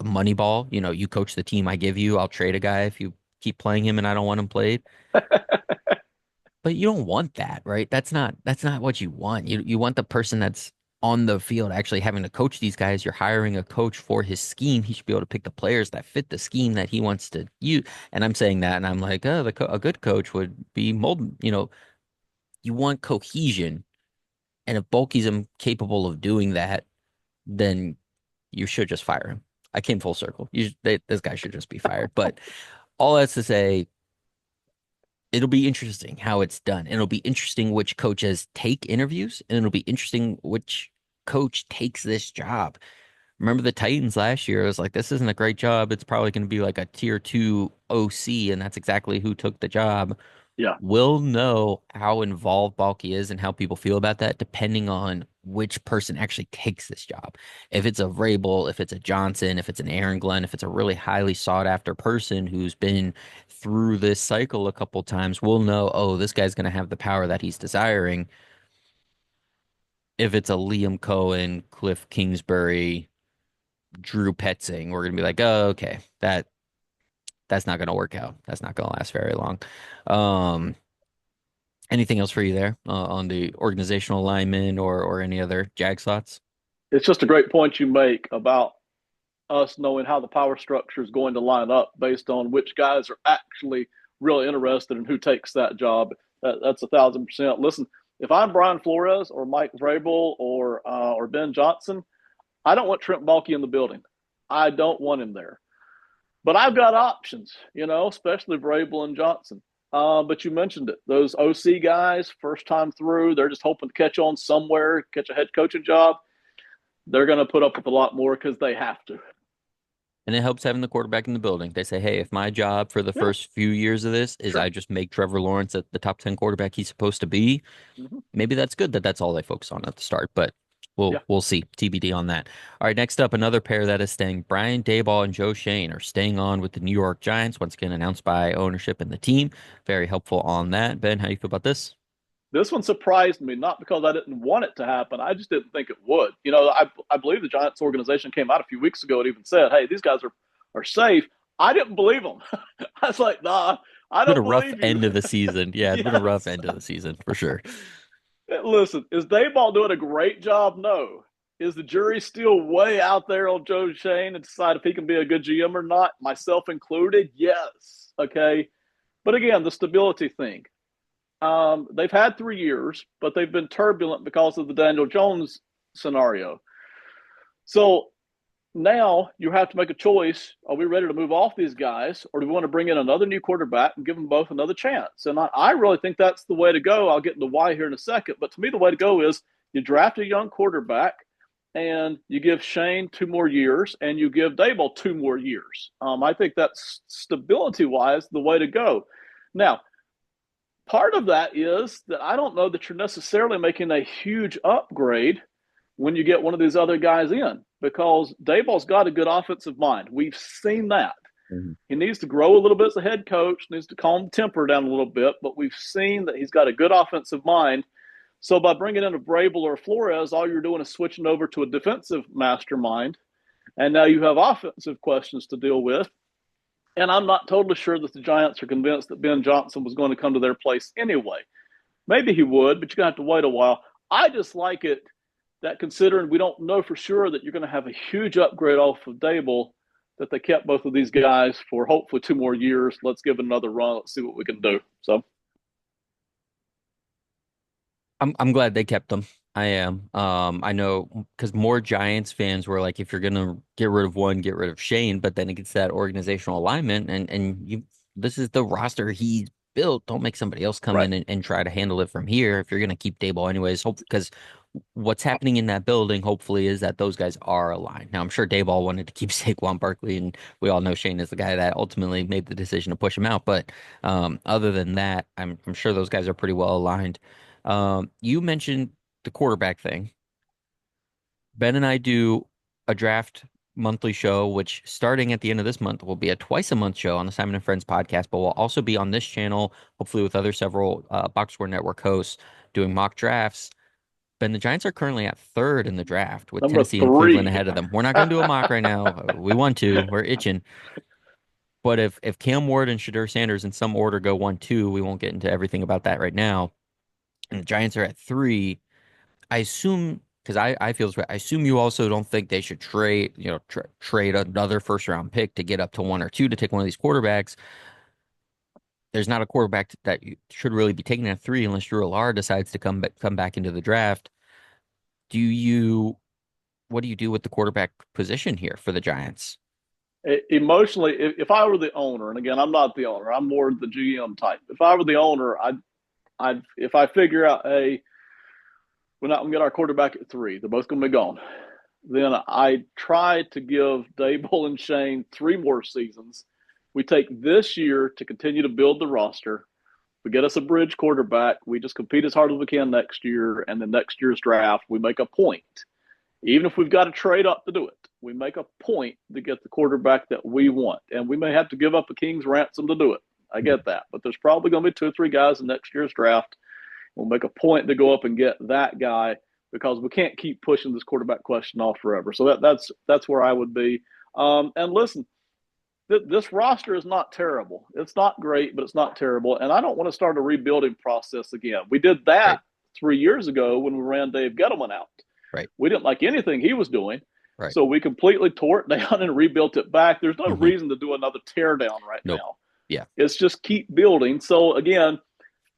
money ball. You coach the team I give you. I'll trade a guy if you keep playing him and I don't want him played. But you don't want that, right? That's not what you want. You want the person that's on the field actually having to coach these guys. You're hiring a coach for his scheme. He should be able to pick the players that fit the scheme that he wants to use. And I'm saying that, and I'm like, oh, a good coach would be mold. You want cohesion, and if Bulky's capable of doing that, then you should just fire him. I came full circle. This guy should just be fired. But all that's to say, it'll be interesting how it's done. And it'll be interesting which coaches take interviews, and it'll be interesting which coach takes this job. Remember the Titans last year? It was like, this isn't a great job. It's probably going to be like a tier two OC, and that's exactly who took the job. Yeah. We'll know how involved Balky is and how people feel about that, depending on which person actually takes this job. If it's a Vrabel, if it's a Johnson, if it's an Aaron Glenn, if it's a really highly sought after person who's been through this cycle a couple times, we'll know, oh, this guy's going to have the power that he's desiring. If it's a Liam Cohen, Cliff Kingsbury, Drew Petzing, we're going to be like, oh, okay, that's not going to work out. That's not going to last very long. Um, Anything else for you there on the organizational alignment or any other Jag thoughts? It's just a great point you make about us knowing how the power structure is going to line up based on which guys are actually really interested in who takes that job. That's 1,000%. Listen, if I'm Brian Flores or Mike Vrabel or Ben Johnson, I don't want Trent Baalke in the building. I don't want him there. But I've got options, especially Vrabel and Johnson. But you mentioned it. Those OC guys, first time through, they're just hoping to catch on somewhere, catch a head coaching job. They're going to put up with a lot more because they have to. And it helps having the quarterback in the building. They say, hey, if my job for the Yeah, first few years of this is sure. I just make Trevor Lawrence at the top 10 quarterback he's supposed to be, Mm-hmm. maybe that's good that that's all they focus on at the start. But Yeah. we'll see. TBD on that. All right, next up, another pair that is staying. Brian Daboll and Joe Shane are staying on with the New York Giants. Once again, announced by ownership and the team. Very helpful on that. Ben, how do you feel about this? This one surprised me, not because I didn't want it to happen. I just didn't think it would. I believe the Giants organization came out a few weeks ago and even said, hey, these guys are safe. I didn't believe them. I was like, nah, I It's been a don't rough believe you. end of the season. Yeah, it's been a rough Yes. end of the season for sure. Listen, is Dayball doing a great job? No. Is the jury still way out there on Joe Shane and decide if he can be a good GM or not, myself included? Yes. Okay. But again, the stability thing. They've had 3 years, but they've been turbulent because of the Daniel Jones scenario. So now you have to make a choice. Are we ready to move off these guys, or do we want to bring in another new quarterback and give them both another chance? And I really think that's the way to go. I'll get into why here in a second. But to me, the way to go is you draft a young quarterback and you give Shane 2 more years and you give Dable 2 more years. I think that's stability wise the way to go. Now, part of that is that I don't know that you're necessarily making a huge upgrade when you get one of these other guys in because Dayball's got a good offensive mind. We've seen that. Mhm. He needs to grow a little bit as a head coach, needs to calm the temper down a little bit, but we've seen that he's got a good offensive mind. So by bringing in a Vrabel or a Flores, all you're doing is switching over to a defensive mastermind, and now you have offensive questions to deal with. And I'm not totally sure that the Giants are convinced that Ben Johnson was going to come to their place anyway. Maybe he would, but you're going to have to wait a while. I just like it that considering we don't know for sure that you're going to have a huge upgrade off of Dable, that they kept both of these guys for hopefully 2 more years. Let's give it another run. Let's see what we can do. So, I'm glad they kept them. I am. I know because more Giants fans were like, if you're gonna get rid of one, get rid of Shane, but then it gets that organizational alignment and you this is the roster he's built. Don't make somebody else come right. in and try to handle it from here if you're gonna keep Daboll anyways. Hope because what's happening in that building, hopefully, is that those guys are aligned. Now, I'm sure Daboll wanted to keep Saquon Barkley, and we all know Shane is the guy that ultimately made the decision to push him out. But other than that, I'm sure those guys are pretty well aligned. You mentioned the quarterback thing. Ben and I do a draft monthly show, which starting at the end of this month will be a twice a month show on the Simon and Friends podcast, but will also be on this channel, hopefully with other several Box Score Network hosts doing mock drafts. Ben, the Giants are currently at third in the draft with Number Tennessee and Cleveland three. ahead of them. We're not going to do a mock right now. We want to. We're itching. But if Cam Ward and Shadur Sanders in some order go 1-2, we won't get into everything about that right now. And the Giants are at three. I assume because I feel this way, I assume you also don't think they should trade, trade another first round pick to get up to 1 or 2 to take one of these quarterbacks. There's not a quarterback that you should really be taking at three unless Drew Allard decides to come back into the draft. Do you what do you do with the quarterback position here for the Giants? Emotionally, if I were the owner, and again, I'm not the owner, I'm more the GM type. If I were the owner, if I figure out, hey, we're not going to get our quarterback at three, they're both going to be gone. Then I try to give Dable and Shane 3 more seasons. We take this year to continue to build the roster. We get us a bridge quarterback. We just compete as hard as we can next year. And then next year's draft, we make a point. Even if we've got to trade up to do it, we make a point to get the quarterback that we want. And we may have to give up a king's ransom to do it. I get that. But there's probably going to be 2 or 3 guys in next year's draft. We'll make a point to go up and get that guy because we can't keep pushing this quarterback question off forever. So that's where I would be. And listen, this roster is not terrible. It's not great, but it's not terrible. And I don't want to start a rebuilding process again. We did that Right, 3 years ago when we ran Dave Gettleman out. right, We didn't like anything he was doing. Right. So we completely tore it down and rebuilt it back. There's no Hmm. reason to do another tear down right Nope. now. Yeah. It's just keep building. So again,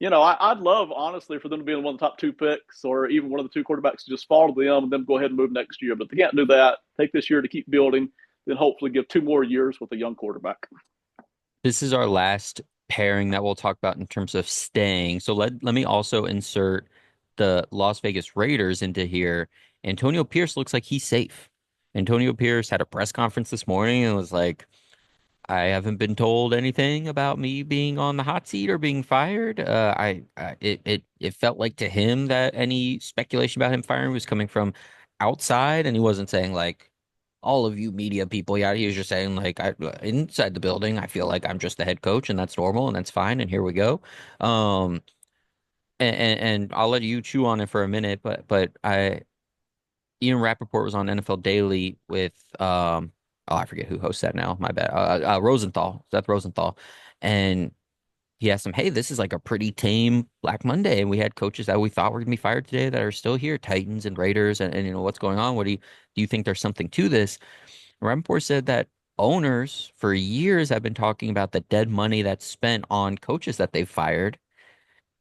I'd love honestly for them to be in one of the top two picks or even one of the two quarterbacks to just fall to them and then go ahead and move next year. But they can't do that. Take this year to keep building, then hopefully give 2 more years with a young quarterback. This is our last pairing that we'll talk about in terms of staying. So let me also insert the Las Vegas Raiders into here. Antonio Pierce looks like he's safe. Antonio Pierce had a press conference this morning and was like, I haven't been told anything about me being on the hot seat or being fired. It felt like to him that any speculation about him firing was coming from outside, and he wasn't saying like all of you media people. Yeah, he was just saying like inside the building, I feel like I'm just the head coach, and that's normal, and that's fine, and here we go. Um, and I'll let you chew on it for a minute, but I Ian Rappaport was on NFL Daily with oh, I forget who hosts that now. My bad. Rosenthal, Seth Rosenthal, and he asked him, "Hey, this is like a pretty tame Black Monday, and we had coaches that we thought were gonna be fired today that are still here, Titans and Raiders, and what's going on? What do you think there's something to this?" Rappaport said that owners for years have been talking about the dead money that's spent on coaches that they've fired,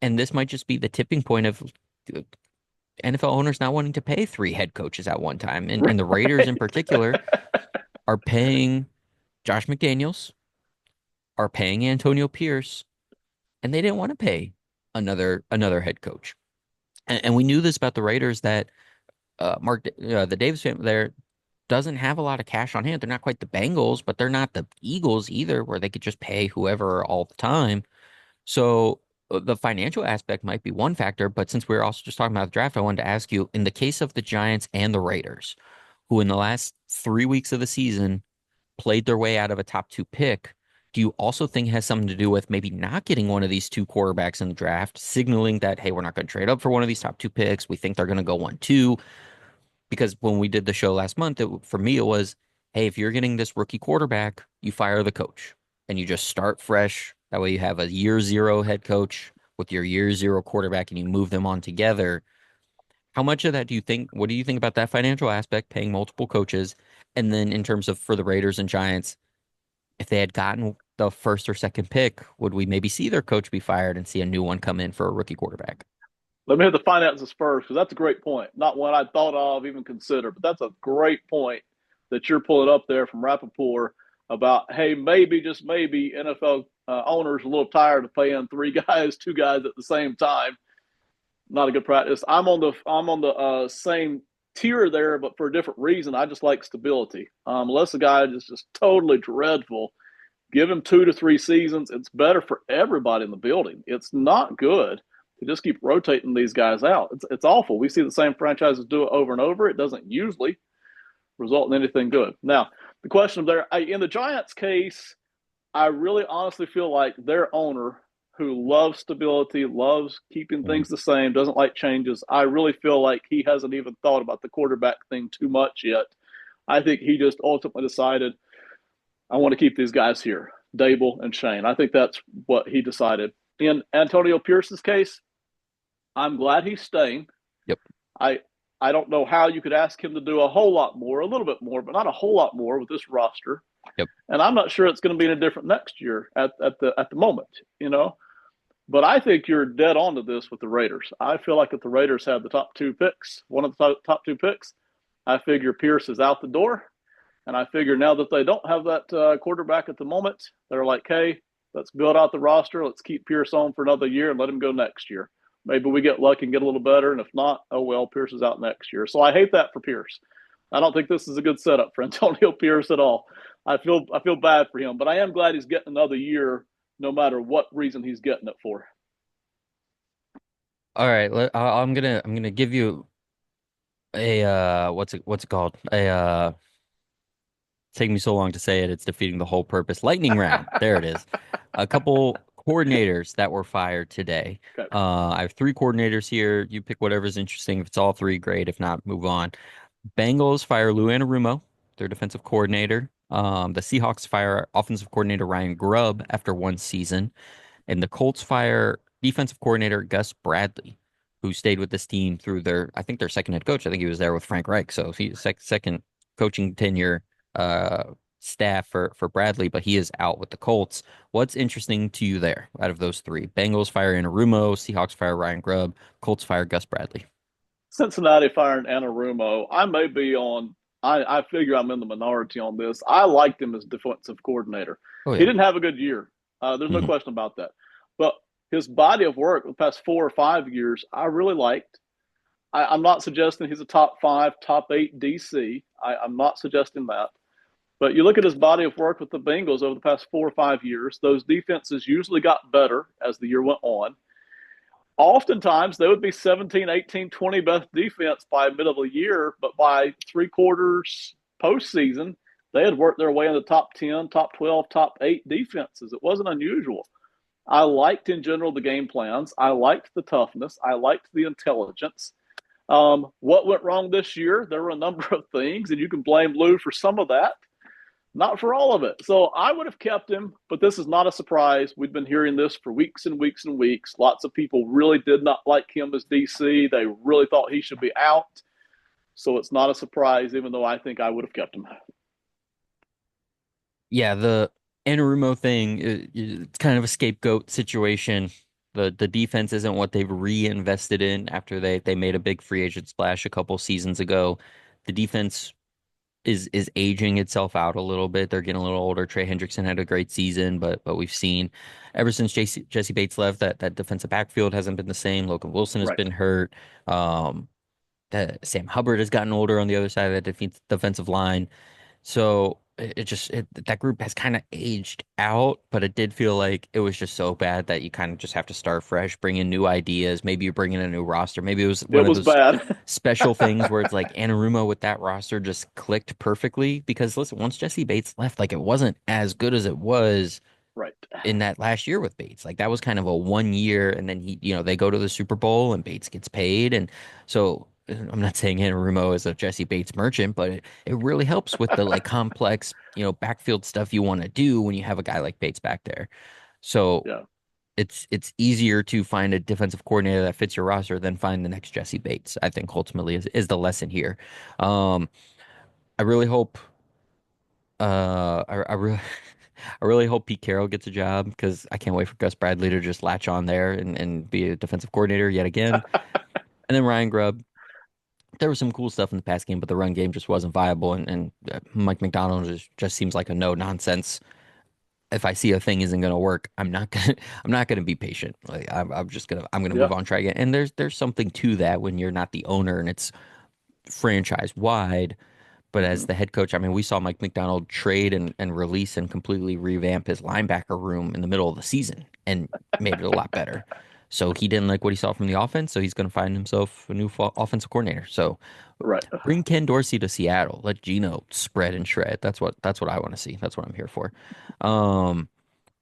and this might just be the tipping point of NFL owners not wanting to pay three head coaches at one time. And the Raiders in Right. particular are paying Josh McDaniels, are paying Antonio Pierce, and they didn't want to pay another head coach. And we knew this about the Raiders that the Davis family there doesn't have a lot of cash on hand. They're not quite the Bengals, but they're not the Eagles either, where they could just pay whoever all the time. So the financial aspect might be one factor, but since we are also just talking about the draft, I wanted to ask you, in the case of the Giants and the Raiders, who in the last 3 weeks of the season played their way out of a top two pick, do you also think it has something to do with maybe not getting one of these two quarterbacks in the draft, signaling that, hey, we're not going to trade up for one of these top two picks. We think they're going to go 1-2. Because when we did the show last month, for me, it was, hey, if you're getting this rookie quarterback, you fire the coach and you just start fresh. That way you have a year zero head coach with your year zero quarterback and you move them on together. How much of that do you think? What do you think about that financial aspect, paying multiple coaches? And then in terms of for the Raiders and Giants, if they had gotten the first or second pick, would we maybe see their coach be fired and see a new one come in for a rookie quarterback? Let me hit the finances first because that's a great point. Not one I thought of, even considered, but that's a great point that you're pulling up there from Rappaport about, hey, maybe, just maybe, NFL owners are a little tired of paying three guys, two guys at the same time. Not a good practice. I'm on the same tier there, but for a different reason. I just like stability. Unless the guy is just totally dreadful, give him 2 to 3 seasons. It's better for everybody in the building. It's not good to just keep rotating these guys out. It's awful. We see the same franchises do it over and over. It doesn't usually result in anything good. Now, the question there in the Giants case, I really honestly feel like their owner, who loves stability, loves keeping Mm. things the same, doesn't like changes. I really feel like he hasn't even thought about the quarterback thing too much yet. I think he just ultimately decided, I want to keep these guys here, Dable and Shane. I think that's what he decided. In Antonio Pierce's case, I'm glad he's staying. Yep. I I don't know how you could ask him to do a whole lot more, a little bit more, but not a whole lot more with this roster. Yep. And I'm not sure it's going to be any different next year at the moment, you know. But I think you're dead on to this with the Raiders. I feel like if the Raiders have the top two picks, one of the top two picks, I figure Pierce is out the door. And I figure now that they don't have that quarterback at the moment, they're like, hey, let's build out the roster. Let's keep Pierce on for another year and let him go next year. Maybe we get lucky and get a little better. And if not, oh well, Pierce is out next year. So I hate that for Pierce. I don't think this is a good setup for Antonio Pierce at all. I feel bad for him, but I am glad he's getting another year, no matter what reason he's getting it for. All right. I'm gonna give you a what's it called? Taking me so long to say it, it's defeating the whole purpose. Lightning round. There it is. A couple coordinators that were fired today. Okay. I have three coordinators here. You pick whatever's interesting. If it's all three, great. If not, move on. Bengals fire Lou Anarumo, their defensive coordinator. The Seahawks fire offensive coordinator Ryan Grubb after one season, and the Colts fire defensive coordinator Gus Bradley, who stayed with this team through I think their second head coach. I think he was there with Frank Reich, so he's second coaching tenure uh, staff for Bradley, but he is out with the Colts. What's interesting to you there out of those three? Bengals fire Anarumo, Seahawks fire Ryan Grubb, Colts fire Gus Bradley. Cincinnati firing Anarumo. I may be on. I figure I'm in the minority on this. I liked him as defensive coordinator. Oh He yeah. didn't have a good year. There's no Hmm. question about that. But his body of work the past 4 or 5 years, I really liked. I'm not suggesting he's a top five, top eight DC. I'm not suggesting that. But you look at his body of work with the Bengals over the past 4 or 5 years, those defenses usually got better as the year went on. Oftentimes, they would be 17, 18, 20 best defense by middle of the year, but by 3 quarters postseason, they had worked their way in the top 10, top 12, top 8 defenses. It wasn't unusual. I liked, in general, the game plans. I liked the toughness. I liked the intelligence. What went wrong this year? There were a number of things, and you can blame Lou for some of that, not for all of it. So I would have kept him, but this is not a surprise. We've been hearing this for weeks and weeks and weeks. Lots of people really did not like him as DC. They really thought he should be out. So it's not a surprise, even though I think I would have kept him. Yeah, the Anarumo thing, it's kind of a scapegoat situation. The defense isn't what they've reinvested in after they made a big free agent splash a couple seasons ago. The defense is aging itself out a little bit. They're getting a little older. Trey Hendrickson had a great season, but we've seen ever since Jesse Bates left that defensive backfield hasn't been the same. Logan Wilson has Right. been hurt. Um, Sam Hubbard has gotten older on the other side of that defensive line. So that group has kind of aged out, but it did feel like it was just so bad that you kind of just have to start fresh, bring in new ideas. Maybe you bring in a new roster. Maybe it was one It of was those bad. special things where it's like Anarumo with that roster just clicked perfectly. Because listen, once Jesse Bates left, like it wasn't as good as it was Right. in that last year with Bates. Like that was kind of a 1 year, and then they go to the Super Bowl and Bates gets paid, and so I'm not saying Anarumo is a Jesse Bates merchant, but it really helps with the like complex, backfield stuff you want to do when you have a guy like Bates back there. So Yeah. it's easier to find a defensive coordinator that fits your roster than find the next Jesse Bates. I think ultimately is the lesson here. Um, I really hope I really I really hope Pete Carroll gets a job because I can't wait for Gus Bradley to just latch on there and be a defensive coordinator yet again. And then Ryan Grubb. There was some cool stuff in the pass game, but the run game just wasn't viable. And Mike McDonald just seems like a no nonsense. If I see a thing isn't going to work, I'm not gonna be patient. Like I'm gonna Yeah. move on, try again. And there's something to that when you're not the owner and it's franchise wide. But as Mm-hmm. the head coach, I mean, we saw Mike McDonald trade and release and completely revamp his linebacker room in the middle of the season and made it a lot better. So he didn't like what he saw from the offense, so he's going to find himself a new offensive coordinator. So Right. bring Ken Dorsey to Seattle. Let Geno spread and shred. That's what I want to see. That's what I'm here for. Um,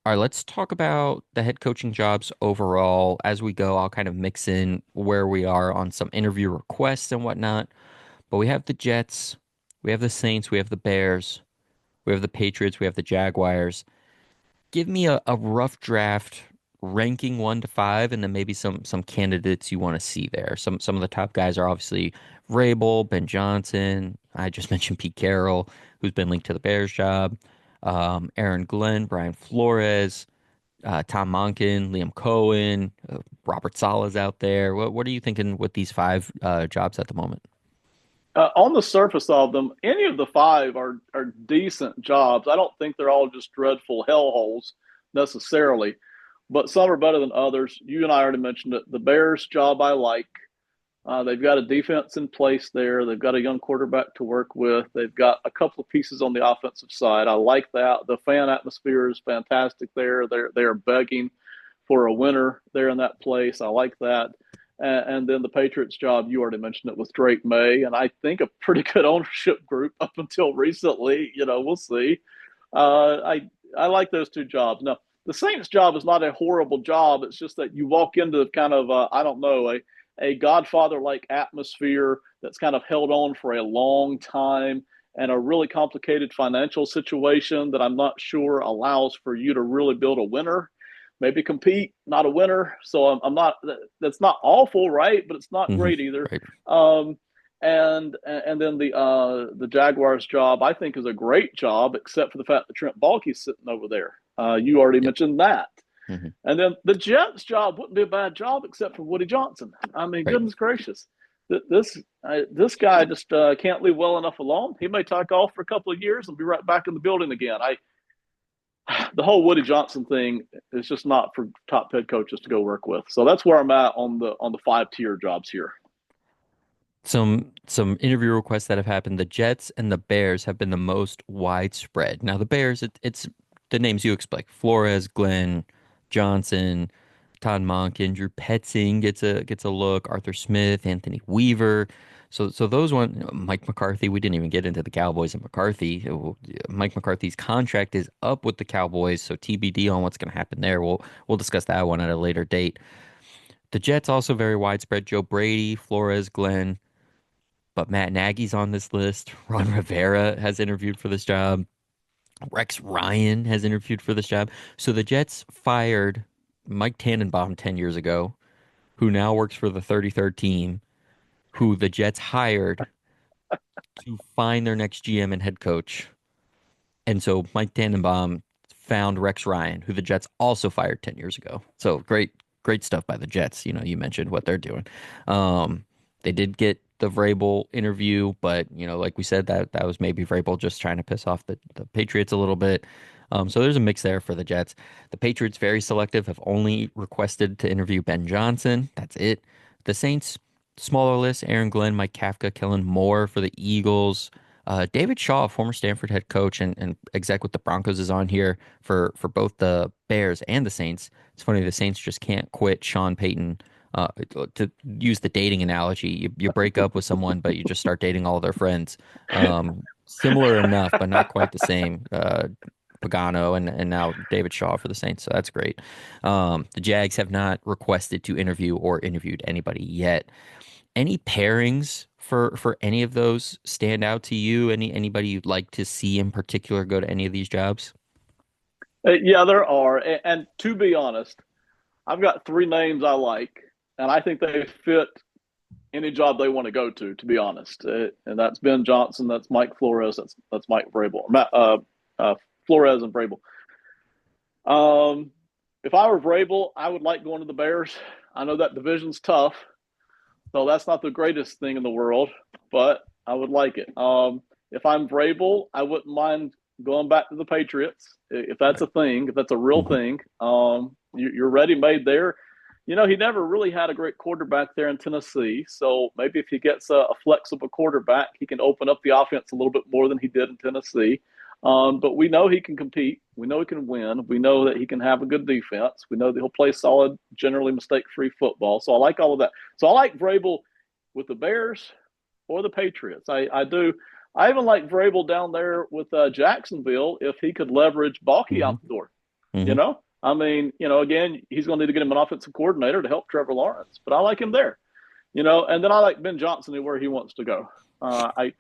all right, let's talk about the head coaching jobs overall. As we go, I'll kind of mix in where we are on some interview requests and whatnot. But we have the Jets, we have the Saints, we have the Bears, we have the Patriots, we have the Jaguars. Give me a rough draft ranking 1 to 5, and then maybe some candidates you want to see there. Some of the top guys are obviously Vrabel, Ben Johnson. I just mentioned Pete Carroll, who's been linked to the Bears job. Aaron Glenn, Brian Flores, Tom Monken, Liam Cohen, Robert Sala's out there. What are you thinking with these five jobs at the moment? On the surface of them, any of the five are decent jobs. I don't think they're all just dreadful hellholes necessarily, but some are better than others. You and I already mentioned it. The Bears job I like. They've got a defense in place there. They've got a young quarterback to work with. They've got a couple of pieces on the offensive side. I like that. The fan atmosphere is fantastic there. They're begging for a winner there in that place. I like that. And then the Patriots job, you already mentioned it with Drake May, and I think a pretty good ownership group up until recently. We'll see. I like those two jobs. Now, the Saints job is not a horrible job. It's just that you walk into kind of I don't know a Godfather like atmosphere that's kind of held on for a long time and a really complicated financial situation that I'm not sure allows for you to really build a winner, maybe compete, not a winner. So I'm not, that's not awful, right? But it's not Hmm. great either. Right. Um, and then the Jaguars job I think is a great job, except for the fact that Trent Baalke's sitting over there. You already Yep. mentioned that. Hmm. And then the Jets job wouldn't be a bad job except for Woody Johnson. I mean, Right. goodness gracious, this guy just can't leave well enough alone. He may take off for a couple of years and be right back in the building again. The whole Woody Johnson thing is just not for top head coaches to go work with. So that's where I'm at on the 5 tier jobs here. Some interview requests that have happened. The Jets and the Bears have been the most widespread. Now the Bears, it's the names you expect: Flores, Glenn, Johnson, Todd Monken, Drew Petzing gets a look. Arthur Smith, Anthony Weaver. So those one, Mike McCarthy. We didn't even get into the Cowboys and McCarthy. Mike McCarthy's contract is up with the Cowboys, so TBD on what's going to happen there. We'll discuss that one at a later date. The Jets also very widespread. Joe Brady, Flores, Glenn. But Matt Nagy's on this list. Ron Rivera has interviewed for this job. Rex Ryan has interviewed for this job. So the Jets fired Mike Tannenbaum 10 years ago, who now works for the 33rd team, who the Jets hired to find their next GM and head coach. And so Mike Tannenbaum found Rex Ryan, who the Jets also fired 10 years ago. So great stuff by the Jets. You know, you mentioned what they're doing. Um, they did get the Vrabel interview, but like we said, that was maybe Vrabel just trying to piss off the Patriots a little bit. So there's a mix there for the Jets. The Patriots, very selective, have only requested to interview Ben Johnson. That's it. The Saints, smaller list: Aaron Glenn, Mike Kafka, Kellen Moore for the Eagles. David Shaw, former Stanford head coach and exec with the Broncos, is on here for both the Bears and the Saints. It's funny, the Saints just can't quit Sean Payton. To use the dating analogy, you break up with someone, but you just start dating all their friends. Similar enough, but not quite the same. Pagano and now David Shaw for the Saints, so that's great. The Jags have not requested to interview or interviewed anybody yet. Any pairings for any of those stand out to you? Anybody you'd like to see in particular go to any of these jobs? Yeah, there are. And to be honest, I've got 3 names I like, and I think they fit any job they want to go to be honest. And that's Ben Johnson, that's Mike Flores, that's Mike Vrabel, Flores and Vrabel. Um, if I were Vrabel, I would like going to the Bears. I know that division's tough, so that's not the greatest thing in the world, but I would like it. If I'm Vrabel, I wouldn't mind going back to the Patriots if that's Right. a thing, if that's a real Hmm. thing. You're ready made there. He never really had a great quarterback there in Tennessee. So maybe if he gets a flexible quarterback, he can open up the offense a little bit more than he did in Tennessee. But we know he can compete. We know he can win. We know that he can have a good defense. We know that he'll play solid, generally mistake-free football. So I like all of that. So I like Vrabel with the Bears or the Patriots. I do. I even like Vrabel down there with Jacksonville if he could leverage Balky Hmm. out the door. Hmm. I mean, again, he's going to need to get him an offensive coordinator to help Trevor Lawrence, but I like him there. And then I like Ben Johnson where he wants to go. I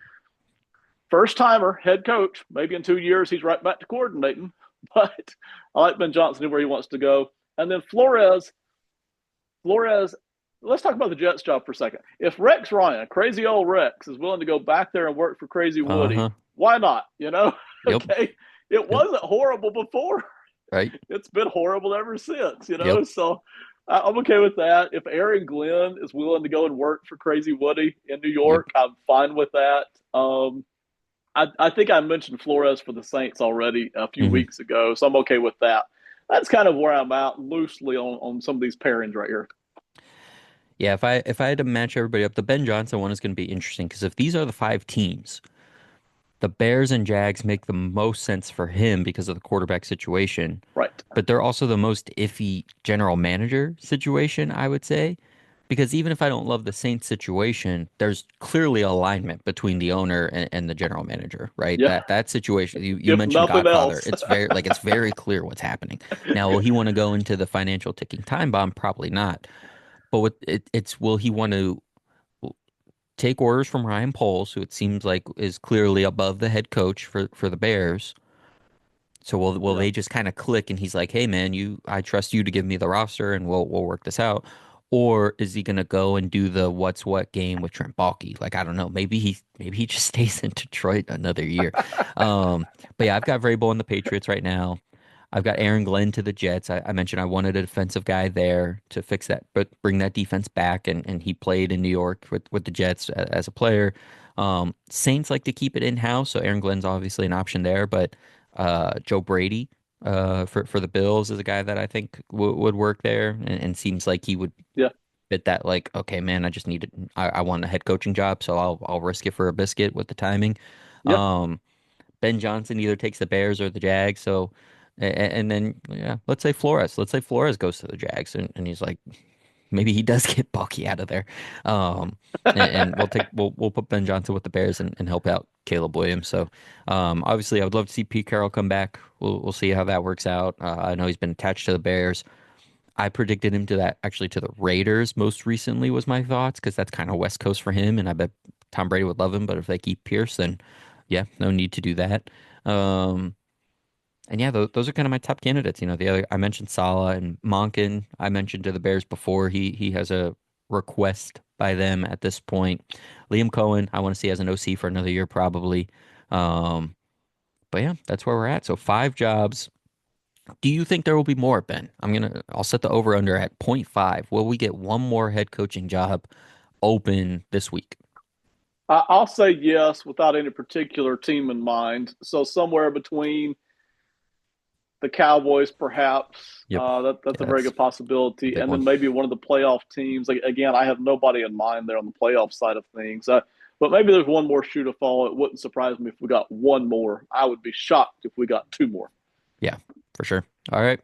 First timer, head coach. Maybe in 2 years he's right back to coordinating, but I like Ben Johnson where he wants to go. And then Flores. Let's talk about the Jets job for a second. If Rex Ryan, crazy old Rex, is willing to go back there and work for Crazy Woody, Uh-huh. why not? Yep. Okay. It Yep. wasn't horrible before. Right. It's been horrible ever since. Yep. So I'm okay with that. If Aaron Glenn is willing to go and work for Crazy Woody in New Yep. York, I'm fine with that. I think I mentioned Flores for the Saints already a few Hmm. weeks ago, so I'm okay with that. That's kind of where I'm at loosely on some of these pairings right here. Yeah, if I had to match everybody up, the Ben Johnson one is going to be interesting because if these are the 5 teams, the Bears and Jags make the most sense for him because of the quarterback situation, Right. but they're also the most iffy general manager situation, I would say. Because even if I don't love the Saints situation, there's clearly alignment between the owner and the general manager, right? Yeah. That situation you If mentioned nothing Godfather. else. It's very clear what's happening. Now, will he want to go into the financial ticking time bomb? Probably not. But it's will he want to take orders from Ryan Poles, who it seems like is clearly above the head coach for the Bears. So will Yeah. they just kind of click and he's like, "Hey man, I trust you to give me the roster and we'll work this out." Or is he gonna go and do the what's what game with Trent Baalke? Like I don't know. Maybe he just stays in Detroit another year. But yeah, I've got Vrabel in the Patriots right now. I've got Aaron Glenn to the Jets. I mentioned I wanted a defensive guy there to fix that, but bring that defense back. And he played in New York with the Jets as a player. Saints like to keep it in house, so Aaron Glenn's obviously an option there. But Joe Brady for the Bills is a guy that I think would work there, and seems like he would Yeah. fit that. Like, okay, man, I just need it. I want a head coaching job, so I'll risk it for a biscuit with the timing. Yeah. Um, Ben Johnson either takes the Bears or the Jags. So, and then yeah, let's say Flores. Let's say Flores goes to the Jags, and he's like, maybe he does get Bucky out of there. Um, and we'll put Ben Johnson with the Bears and help out Caleb Williams. So, obviously, I would love to see Pete Carroll come back. We'll see how that works out. I know he's been attached to the Bears. I predicted him to that actually to the Raiders most recently was my thoughts because that's kind of West Coast for him, and I bet Tom Brady would love him. But if they keep Pierce, then yeah, no need to do that. Um, and yeah, those are kind of my top candidates. You know, the other I mentioned Salah and Monken. I mentioned to the Bears before. He has a request by them at this point. Liam Cohen, I want to see as an OC for another year probably. Um, but yeah, that's where we're at. So 5 jobs. Do you think there will be more, Ben? I'll set the over under at point 0.5. Will we get one more head coaching job open this week? I'll say yes without any particular team in mind. So somewhere between the Cowboys, perhaps. Yep. That's Yeah, a very that's good a possibility. big And one. then maybe one of the playoff teams. Like, again, I have nobody in mind there on the playoff side of things. But maybe there's one more shoe to fall. It wouldn't surprise me if we got one more. I would be shocked if we got two more. Yeah, for sure. All right.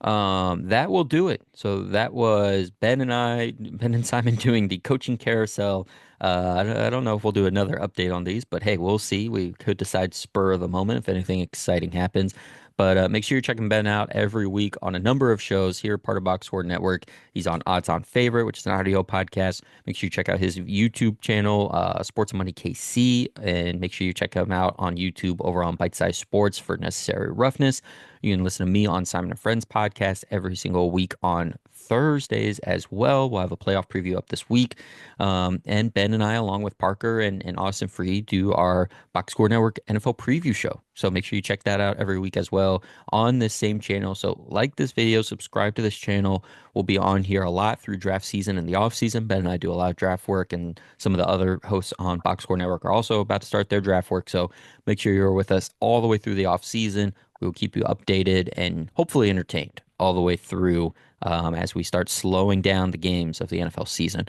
That will do it. So that was Ben and Simon doing the coaching carousel. I don't know if we'll do another update on these, but hey, we'll see. We could decide spur of the moment if anything exciting happens. But make sure you're checking Ben out every week on a number of shows here, part of Box Score Network. He's on Odds On Favorite, which is an audio podcast. Make sure you check out his YouTube channel, Sports Money KC, and make sure you check him out on YouTube over on Bite Size Sports for Necessary Roughness. You can listen to me on Simon and Friends podcast every single week on Thursdays as well. We'll have a playoff preview up this week. And Ben and I, along with Parker and Austin Free, do our Box Score Network NFL preview show. So make sure you check that out every week as well on this same channel. So like this video, subscribe to this channel. We'll be on here a lot through draft season and the off season. Ben and I do a lot of draft work, and some of the other hosts on Box Score Network are also about to start their draft work. So make sure you're with us all the way through the off season. We will keep you updated and hopefully entertained all the way through as we start slowing down the games of the NFL season.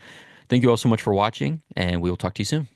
Thank you all so much for watching, and we will talk to you soon.